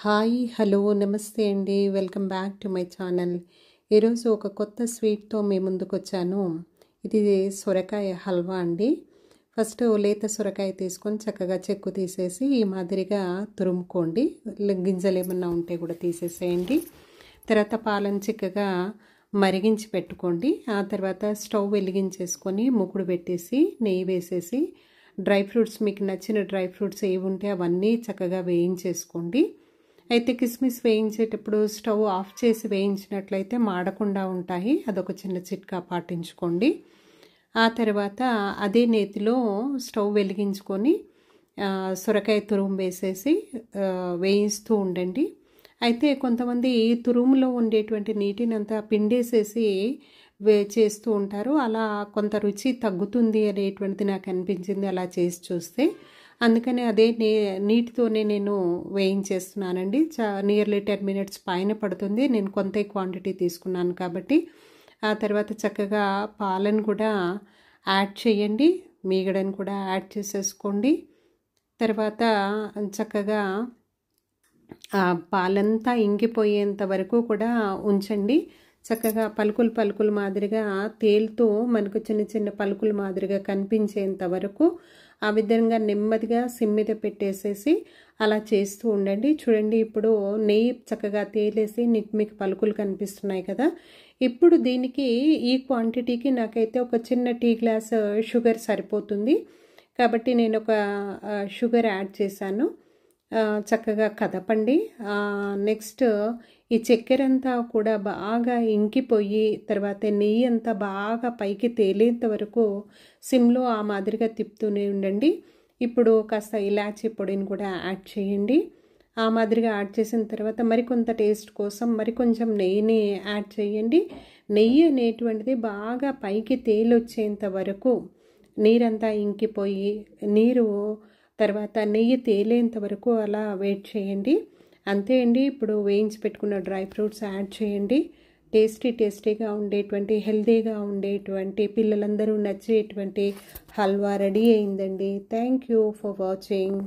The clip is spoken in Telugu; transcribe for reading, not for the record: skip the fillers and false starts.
హాయ్ హలో నమస్తే అండి, welcome back to my channel. ఈరోజు ఒక కొత్త స్వీట్తో మీ ముందుకు వచ్చాను. ఇది సొరకాయ హల్వా అండి. ఫస్ట్ లేత సొరకాయ తీసుకొని చక్కగా చెక్కు తీసేసి ఈ మాదిరిగా తురుముకోండి. గింజలు ఏమన్నా ఉంటే కూడా తీసేసేయండి. తర్వాత పాలను చిక్కగా మరిగించి పెట్టుకోండి. ఆ తర్వాత స్టవ్ వెలిగించేసుకొని మూకుడు పెట్టేసి నెయ్యి వేసేసి డ్రై ఫ్రూట్స్, మీకు నచ్చిన డ్రై ఫ్రూట్స్ ఏవి ఉంటే అవన్నీ చక్కగా వేయించేసుకోండి. అయితే కిస్మిస్ వేయించేటప్పుడు స్టవ్ ఆఫ్ చేసి వేయించినట్లయితే మాడకుండా ఉంటాయి. అదొక చిన్న చిట్కా పాటించుకోండి. ఆ తర్వాత అదే నేతిలో స్టవ్ వెలిగించుకొని సొరకాయ తురుము వేసేసి వేయిస్తూ ఉండండి. అయితే కొంతమంది తురుములో ఉండేటువంటి నీటిని అంతా పిండేసేసి చేస్తూ ఉంటారు. అలా కొంత రుచి తగ్గుతుంది అనేటువంటిది నాకు అనిపించింది అలా చేసి చూస్తే. అందుకని అదే నీటితోనే నేను వేయించేస్తున్నానండి. నియర్లీ 10 minutes పైన పడుతుంది. నేను కొంత క్వాంటిటీ తీసుకున్నాను కాబట్టి. ఆ తర్వాత చక్కగా పాలను కూడా యాడ్ చేయండి, మీగడను కూడా యాడ్ చేసేసుకోండి. తర్వాత చక్కగా పాలంతా ఇంకిపోయేంత వరకు కూడా ఉంచండి. చక్కగా పలుకులు మాదిరిగా తేలుతూ మనకు చిన్న చిన్న పలుకులు మాదిరిగా కనిపించేంత వరకు ఆ విధంగా నెమ్మదిగా సిమ్ మీద పెట్టేసేసి అలా చేస్తూ ఉండండి. చూడండి, ఇప్పుడు నెయ్యి చక్కగా తేలేసి మీకు పలుకులు కనిపిస్తున్నాయి కదా. ఇప్పుడు దీనికి ఈ క్వాంటిటీకి నాకైతే ఒక చిన్న టీ గ్లాస్ షుగర్ సరిపోతుంది కాబట్టి నేను ఒక షుగర్ యాడ్ చేశాను. చక్కగా కదపండి. నెక్స్ట్ ఈ చక్కెర అంతా కూడా బాగా ఇంకిపోయి తర్వాత నెయ్యి అంతా బాగా పైకి తేలేంత వరకు సిమ్లో ఆ మాదిరిగా తిప్పుతూనే ఉండండి. ఇప్పుడు కాస్త ఇలాచీ పొడిని కూడా యాడ్ చేయండి. ఆ మాదిరిగా యాడ్ చేసిన తర్వాత మరికొంత టేస్ట్ కోసం మరికొంచెం నెయ్యిని యాడ్ చేయండి. నెయ్యి అనేటువంటిది బాగా పైకి తేలొచ్చేంత వరకు నీరంతా ఇంకిపోయి తర్వాత నెయ్యి తేలేంత వరకు అలా వెయిట్ చేయండి. అంతే అండి. ఇప్పుడు వేయించి పెట్టుకున్న డ్రై ఫ్రూట్స్ యాడ్ చేయండి. టేస్టీగా ఉండేటువంటి, హెల్తీగా ఉండేటువంటి, పిల్లలందరూ నచ్చేటువంటి హల్వా రెడీ అయిందండి. Thank you for watching.